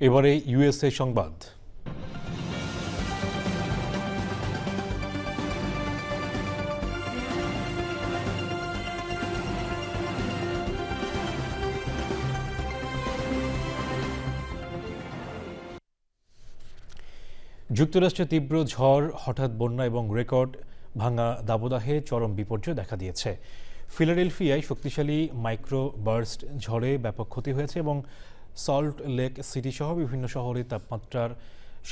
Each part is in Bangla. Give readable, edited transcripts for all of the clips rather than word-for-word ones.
এবারে ইউএসএ সংবাদ। যুক্তরাষ্ট্রে তীব্র ঝড়, হঠাৎ বন্যা এবং রেকর্ড ভাঙা দাবদাহে চরম বিপর্যয় দেখা দিয়েছে। ফিলাডেলফিয়ায় শক্তিশালী মাইক্রো বার্স্ট ঝড়ে ব্যাপক ক্ষতি হয়েছে এবং সল্ট লেক সিটি সহ বিভিন্ন শহরে তাপমাত্রার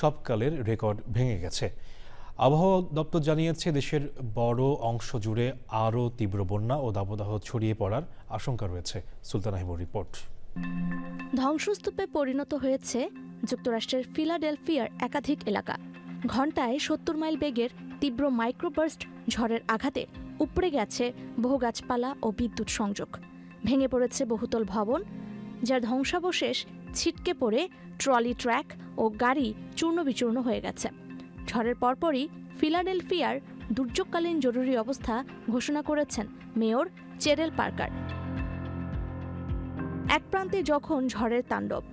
সবকালের রেকর্ড ভেঙে গেছে। আবহাওয়া দপ্তর জানিয়েছে দেশের বড় অংশ জুড়ে আরও তীব্র বন্যা ও দাবদাহ ছড়িয়ে পড়ার আশঙ্কা রয়েছে। সুলতানা হিমুর রিপোর্ট। ধ্বংসস্তূপে পরিণত হয়েছে যুক্তরাষ্ট্রের ফিলাডেলফিয়ার একাধিক এলাকা। ঘণ্টায় ৭০ মাইল বেগের তীব্র মাইক্রোবার্স্ট ঝড়ের আঘাতে উপড়ে গেছে বহু গাছপালা ও বিদ্যুৎ সংযোগ। ভেঙে পড়েছে বহুতল ভবন, যার ধ্বংসাবশেষ ছিটকে পড়ে ট্রলি ট্র্যাক ও গাড়ি চূর্ণবিচূর্ণ হয়ে গেছে। ঝড়ের পরপরই ফিলাডেলফিয়ার দুর্যোগকালীন জরুরি অবস্থা ঘোষণা করেছেন মেয়র চেরেল পার্কার। এক প্রান্তে যখন ঝড়ের তাণ্ডব,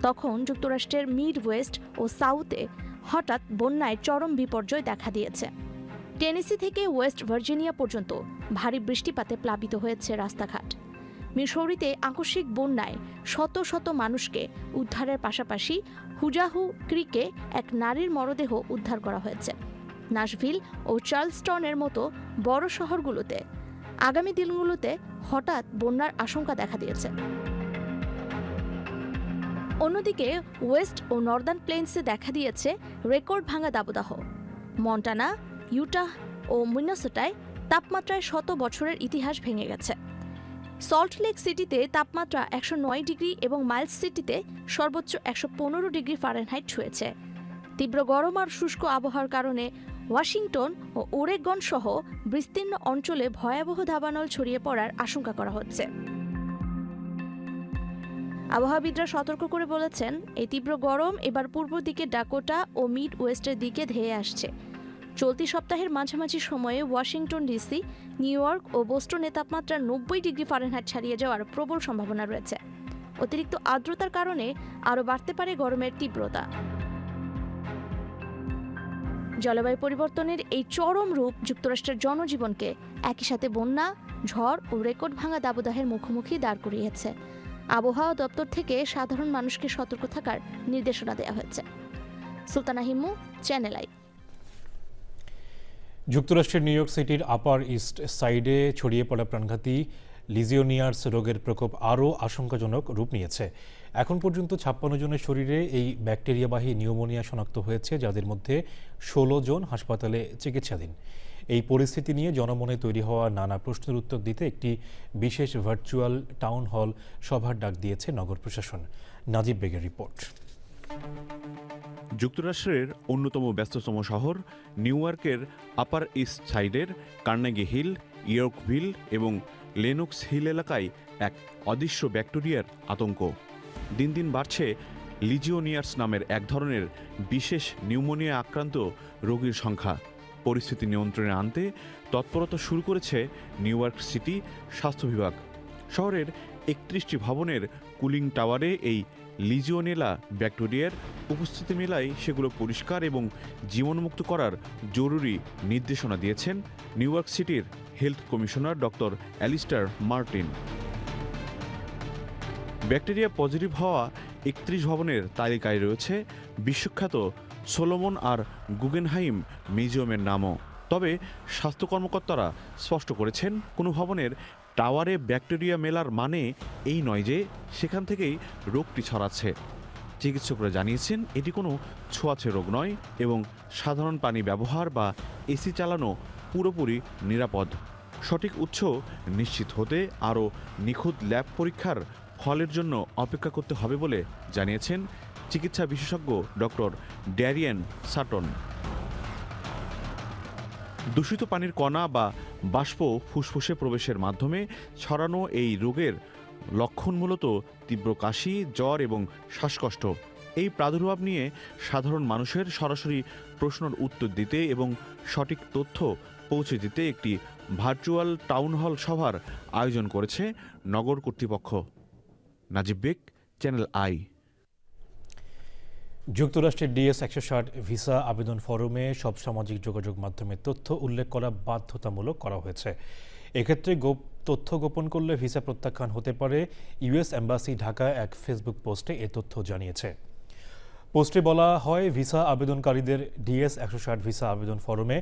তখন যুক্তরাষ্ট্রের মিড ওয়েস্ট ও সাউথে হঠাৎ বন্যায় চরম বিপর্যয় দেখা দিয়েছে। টেনেসি থেকে ওয়েস্ট ভার্জিনিয়া পর্যন্ত ভারী বৃষ্টিপাতে প্লাবিত হয়েছে রাস্তাঘাট। মিসৌরিতে আকস্মিক বন্যায় শত শত মানুষকে উদ্ধারের পাশাপাশি হুজাহু ক্রিকে এক নারীর মরদেহ উদ্ধার করা হয়েছে। নাশভিল ও চার্লস্টনের মতো বড় শহরগুলোতে আগামী দিনগুলোতে হঠাৎ বন্যার আশঙ্কা দেখা দিয়েছে। অন্যদিকে ওয়েস্ট ও নর্দার্ন প্লেন্সে দেখা দিয়েছে রেকর্ড ভাঙা দাবদাহ। মন্টানা, ইউটাহ ও মিনেসোটায় তাপমাত্রায় শত বছরের ইতিহাস ভেঙে গেছে। সল্ট লেক সিটিতে তাপমাত্রা ১০৯ ডিগ্রি এবং মাইলস সিটিতে সর্বোচ্চ ১১৫ ডিগ্রি ফারেনহাইট ছুঁয়েছে। তীব্র গরম আর শুষ্ক আবহাওয়ার কারণে ওয়াশিংটন ও ওরেগন সহ বিস্তীর্ণ অঞ্চলে ভয়াবহ দাবানল ছড়িয়ে পড়ার আশঙ্কা করা হচ্ছে। আবহাওয়াবিদরা সতর্ক করে বলেছেন, এই তীব্র গরম এবার পূর্ব দিকে ডাকোটা ও মিড ওয়েস্টের দিকে ধেয়ে আসছে। চলতি সপ্তাহের মাঝামাঝি সময়ে ওয়াশিংটন ডিসি, নিউ ইয়র্ক ও বোস্টনে তাপমাত্রা ৯০ ডিগ্রি ফারেনহাইট ছাড়িয়ে যাওয়ার প্রবল সম্ভাবনা রয়েছে। অতিরিক্ত আর্দ্রতার কারণে আরও বাড়তে পারে গরমের তীব্রতা। জলবায়ু পরিবর্তনের এই চরম রূপ যুক্তরাষ্ট্রের জনজীবনকে একই সাথে বন্যা, ঝড় ও রেকর্ড ভাঙা দাবদাহের মুখোমুখি দাঁড় করিয়েছে। আবহাওয়া দপ্তর থেকে সাধারণ মানুষকে সতর্ক থাকার নির্দেশনা দেওয়া হয়েছে। Sultana Himu, channel I. যুক্তরাষ্ট্রের নিউ ইয়র্ক সিটির আপার ইস্ট সাইডে ছড়িয়ে পড়া প্রাণঘাতী লিজিওনিয়ার্স রোগের প্রকোপ আরও আশঙ্কাজনক রূপ নিয়েছে। এখন পর্যন্ত ৫৬ জনের শরীরে এই ব্যাকটেরিয়াবাহী নিউমোনিয়া শনাক্ত হয়েছে, যাদের মধ্যে ১৬ জন হাসপাতালে চিকিৎসাধীন। এই পরিস্থিতি নিয়ে জনমনে তৈরি হওয়া নানা প্রশ্নের উত্তর দিতে একটি বিশেষ ভার্চুয়াল টাউন হল সভার ডাক দিয়েছে নগর প্রশাসন। নাজিব বেগের রিপোর্ট। যুক্তরাষ্ট্রের অন্যতম ব্যস্ততম শহর নিউ ইয়র্কের আপার ইস্ট সাইডের কার্নেগি হিল, ইয়র্কভিল এবং লেনক্স হিল এলাকায় এক অদৃশ্য ব্যাকটেরিয়ার আতঙ্ক। দিন দিন বাড়ছে লিজিওনিয়ার্স নামের এক ধরনের বিশেষ নিউমোনিয়া আক্রান্ত রোগীর সংখ্যা। পরিস্থিতি নিয়ন্ত্রণে আনতে তৎপরতা শুরু করেছে নিউ ইয়র্ক সিটি স্বাস্থ্য বিভাগ। শহরের ৩১টি ভবনের কুলিং টাওয়ারে এই লিজিওনেলা ব্যাকটেরিয়ার উপস্থিতি মেলায় সেগুলো পরিষ্কার এবং জীবাণুমুক্ত করার জরুরি নির্দেশনা দিয়েছেন নিউ ইয়র্ক সিটির health commissioner doctor Alistair Martin. Bacteria positive হওয়া ৩১ ভবনের তালিকায় রয়েছে বিশ্বখ্যাত সোলোমন আর গুগেনহাইম মিউজিয়ামের নামও। তবে স্বাস্থ্য কর্মকর্তারা স্পষ্ট করেছেন, কোনো ভবনের টাওয়ারে ব্যাকটেরিয়া মেলার মানে এই নয় যে সেখান থেকেই রোগটি ছড়াচ্ছে। চিকিৎসকরা জানিয়েছেন এটি কোনো ছোঁয়াচে রোগ নয় এবং সাধারণ পানি ব্যবহার বা এসি চালানো পুরোপুরি নিরাপদ। সঠিক উৎস নিশ্চিত হতে আরও নিখুঁত ল্যাব পরীক্ষার ফলের জন্য অপেক্ষা করতে হবে বলে জানিয়েছেন চিকিৎসা বিশেষজ্ঞ ডক্টর ড্যারিয়ান সাটন। দূষিত পানির কণা বা বাষ্প ফুসফুসে প্রবেশের মাধ্যমে ছড়ানো এই রোগের লক্ষণ মূলত তীব্র কাশি, জ্বর এবং শ্বাসকষ্ট। এই প্রাদুর্ভাব নিয়ে সাধারণ মানুষের সরাসরি প্রশ্নের উত্তর দিতে এবং সঠিক তথ্য পৌঁছে দিতে একটি ভার্চুয়াল টাউন হল সভার আয়োজন করেছে নগর কর্তৃপক্ষ। নাজিব বেগ, চ্যানেল আই। যুক্তরাষ্ট্রের ডিএস 160 ভিসা আবেদন ফরমে সব সামাজিক যোগাযোগ মাধ্যমের তথ্য উল্লেখ করা বাধ্যতামূলক করা হয়েছে। এক্ষেত্রে তথ্য গোপন করলে ভিসা প্রত্যাখ্যান হতে পারে। ইউএস এম্বাসি ঢাকা এক ফেসবুক পোস্টে এ তথ্য জানিয়েছে। পোস্টে বলা হয়, ভিসা আবেদনকারীদের ডিএস 160 ভিসা আবেদন ফরমে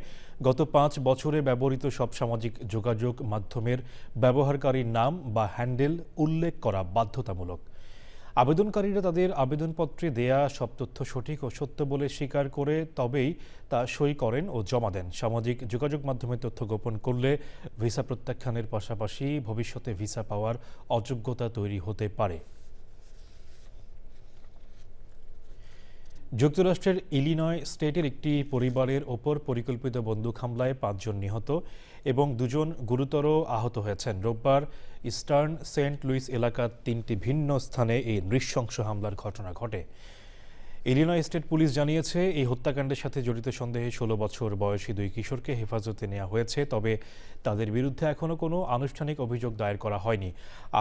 গত 5 বছরে ব্যবহৃত সব সামাজিক যোগাযোগ মাধ্যমের ব্যবহারকারীর নাম বা হ্যান্ডেল উল্লেখ করা বাধ্যতামূলক। আবেদনকারীরা তাদের আবেদনপত্রে দেয়া সব তথ্য সঠিক ও সত্য বলে স্বীকার করে তবেই তা সই করেন ও জমা দেন। সামাজিক যোগাযোগ মাধ্যমে তথ্য গোপন করলে ভিসা প্রত্যাখ্যানের পাশাপাশি ভবিষ্যতে ভিসা পাওয়ার অযোগ্যতা তৈরি হতে পারে। যুক্তরাষ্ট্রের ইলিনয় স্টেটের একটি পরিবারের ওপর পরিকল্পিত বন্দুক হামলায় 5 জন নিহত এবং 2 জন গুরুতর আহত হয়েছেন। রোববার ইস্টার্ন সেন্ট লুইস এলাকার 3টি ভিন্ন স্থানে এই নৃশংস হামলার ঘটনা ঘটে। ইলিনয় স্টেট পুলিশ জানিয়েছে, এই হত্যাকাণ্ডের সাথে জড়িত সন্দেহে 16 বছর বয়সী 2 কিশোরকে হেফাজতে নেওয়া হয়েছে, তবে তাদের বিরুদ্ধে এখনও কোনো আনুষ্ঠানিক অভিযোগ দায়ের করা হয়নি।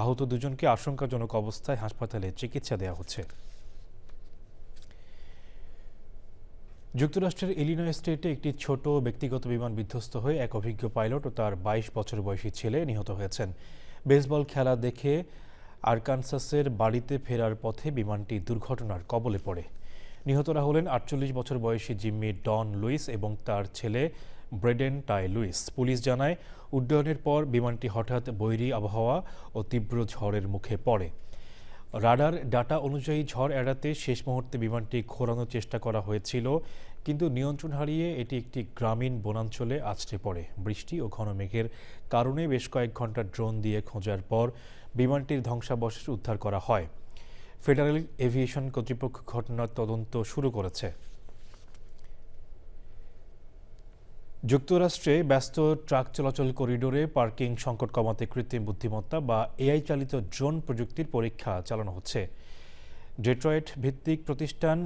আহত 2 জনকে আশঙ্কাজনক অবস্থায় হাসপাতালে চিকিৎসা দেওয়া হচ্ছে। যুক্তরাষ্ট্রের ইলিনয় স্টেটে একটি ছোট ব্যক্তিগত বিমান বিধ্বস্ত হয়ে এক অভিজ্ঞ পাইলট ও তার 22 বছর বয়সী ছেলে নিহত হয়েছেন। বেসবল খেলা দেখে আরকানসাসের বাড়িতে ফেরার পথে বিমানটি দুর্ঘটনার কবলে পড়ে। নিহতরা হলেন 48 বছর বয়সী জিম্মি ডন লুইস এবং তার ছেলে ব্রেডেন টাই লুইস। পুলিশ জানায়, উড্ডয়নের পর বিমানটি হঠাৎ বৈরী আবহাওয়া ও তীব্র ঝড়ের মুখে পড়ে। রাডার ডাটা অনুযায়ী ঝড় এড়াতে শেষ মুহূর্তে বিমানটি ঘোরানোর চেষ্টা করা হয়েছিল, কিন্তু নিয়ন্ত্রণ হারিয়ে এটি একটি গ্রামীণ বনাঞ্চলে আছড়ে পড়ে। বৃষ্টি ও ঘন মেঘের কারণে বেশ কয়েক ঘন্টা ড্রোন দিয়ে খোঁজার পর বিমানটির ধ্বংসাবশেষ উদ্ধার করা হয়। ফেডারেল এভিয়েশন কর্তৃপক্ষ ঘটনার তদন্ত শুরু করেছে। যুক্তরাষ্ট্রে ব্যস্ত ট্রাক চলাচল করিডোরে পার্কিং সংকট কমাতে কৃত্রিম বুদ্ধিমত্তা বা এআই চালিত ড্রোন প্রযুক্তির পরীক্ষা চালানো হচ্ছে। ডেট্রয়েট ভিত্তিক প্রতিষ্ঠান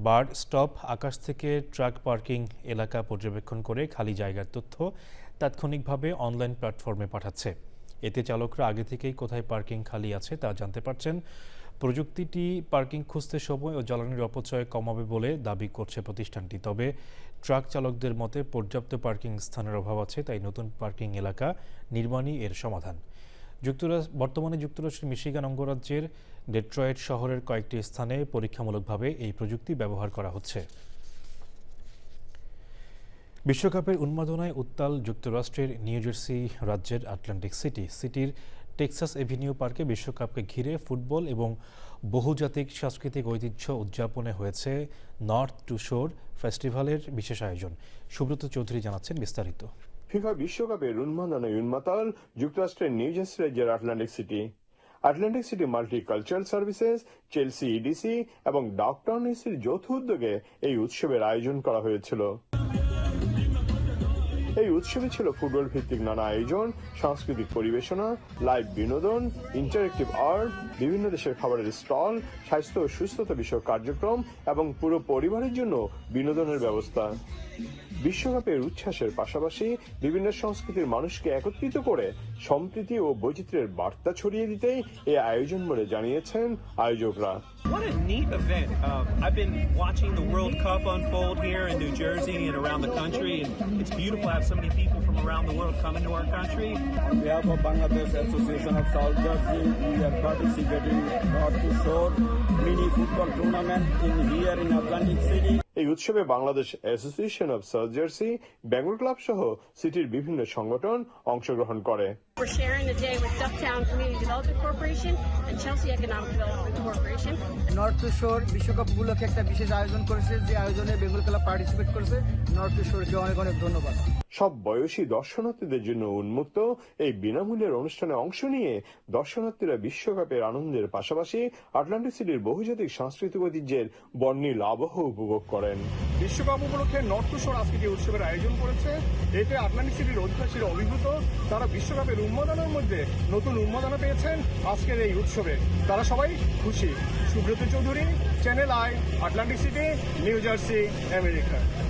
বার্ড স্টপ আকাশ থেকে ট্রাক পার্কিং এলাকা পর্যবেক্ষণ করে খালি জায়গার তথ্য তাৎক্ষণিকভাবে অনলাইন প্ল্যাটফর্মে পাঠাচ্ছে। এতে চালকরা আগে থেকেই কোথায় পার্কিং খালি আছে তা জানতে পারছেন। প্রযুক্তিটি পার্কিং খুঁজতে সময় ও জ্বালানির অপচয় কমাবে বলে দাবি করছে প্রতিষ্ঠানটি। তবে ট্রাক চালকদের মতে পর্যাপ্ত পার্কিং স্থানের অভাব আছে, তাই নতুন পার্কিং এলাকা নির্মাণই এর সমাধান। বর্তমানে যুক্তরাষ্ট্রের মিশিগান অঙ্গরাজ্যের ডেট্রয়েট শহরের কয়েকটি স্থানে পরীক্ষামূলকভাবে এই প্রযুক্তি ব্যবহার করা হচ্ছে। বিশ্বকাপের উন্মাদনায় উত্তাল যুক্তরাষ্ট্রের নিউ জার্সি রাজ্যের আটলান্টিক সিটির টেক্সাস এভিনিউ পার্কে বিশ্বকাপকে ঘিরে ফুটবল এবং বহুজাতিক সাংস্কৃতিক ঐতিহ্য উদযাপনে হয়েছে নর্থ টু শোর ফেস্টিভ্যালের বিশেষ আয়োজন। সুব্রত চৌধুরী জানাচ্ছেন বিস্তারিত। ফিফা বিশ্বকাপের উন্মাদনায় উন্মাতাল যুক্তরাষ্ট্রের নিউ জার্সি রাজ্যের Atlantic city multi cultural services, Chelsea EDC এবং ডাউনটাউন এসির যৌথ উদ্যোগে এই উৎসবের আয়োজন করা হয়েছিল। এই উৎসবে ছিল ফুটবল ভিত্তিক নানা আয়োজন, সাংস্কৃতিক পরিবেশনা, লাইভ বিনোদন, ইন্টারেক্টিভ আর্ট, বিভিন্ন দেশের খাবারের স্টল, স্বাস্থ্য ও সুস্থতা বিষয়ক কার্যক্রম এবং পুরো পরিবারের জন্য বিনোদনের ব্যবস্থা। বিশ্বকাপের উচ্ছ্বাসের পাশাপাশি বিভিন্ন সংস্কৃতির মানুষকে একত্রিত করে সম্প্রীতি ও বৈচিত্র্যের বার্তা ছড়িয়ে দিতেই এই আয়োজন বলে জানিয়েছেন আয়োজকরা। What a neat event. I've been watching the World Cup unfold here in New Jersey and around the country, and it's beautiful to have so many people from around the world coming to our country. On behalf of Bangladesh Association of South Jersey, we are participating in North to Shore mini football tournament here in Atlantic City. এই উৎসবে Bangladesh association of south jersey, Bengal club সহ সিটির বিভিন্ন সংগঠন অংশগ্রহণ করে। We're sharing the day with Ducktown Community Development Corporation and Chelsea Economic Development Corporation. North two শোর বিশ্বকাপ উপলক্ষে একটা বিশেষ আয়োজন করেছে, যে আয়োজনে বেঙ্গল ক্লাব পার্টিসিপেট করেছে। নর্থ টু শোরকে অনেক অনেক ধন্যবাদ। সব বয়সী দর্শনার্থীদের জন্য উন্মুক্ত এই বিনামূল্যের অনুষ্ঠানে অংশ নিয়ে দর্শনার্থীরা বিশ্বকাপের আনন্দের পাশাপাশি আটলান্টিক সিটির বহুজাতিক সাংস্কৃতিক ঐতিহ্যের বর্ণিল আবহ উপভোগ করেন। বিশ্বকাপ উপলক্ষে নর্থ টু শোর আজকে যে উৎসবের আয়োজন করেছে, এতে আটলান্টিক সিটির অধিবাসীরা অভিভূত। তারা বিশ্বকাপের উন্মাদনার মধ্যে নতুন উন্মাদনা পেয়েছেন আজকের এই উৎসবে। তারা সবাই খুশি। Subrata Chowdhury, channel I, Atlantic city, new jersey, America.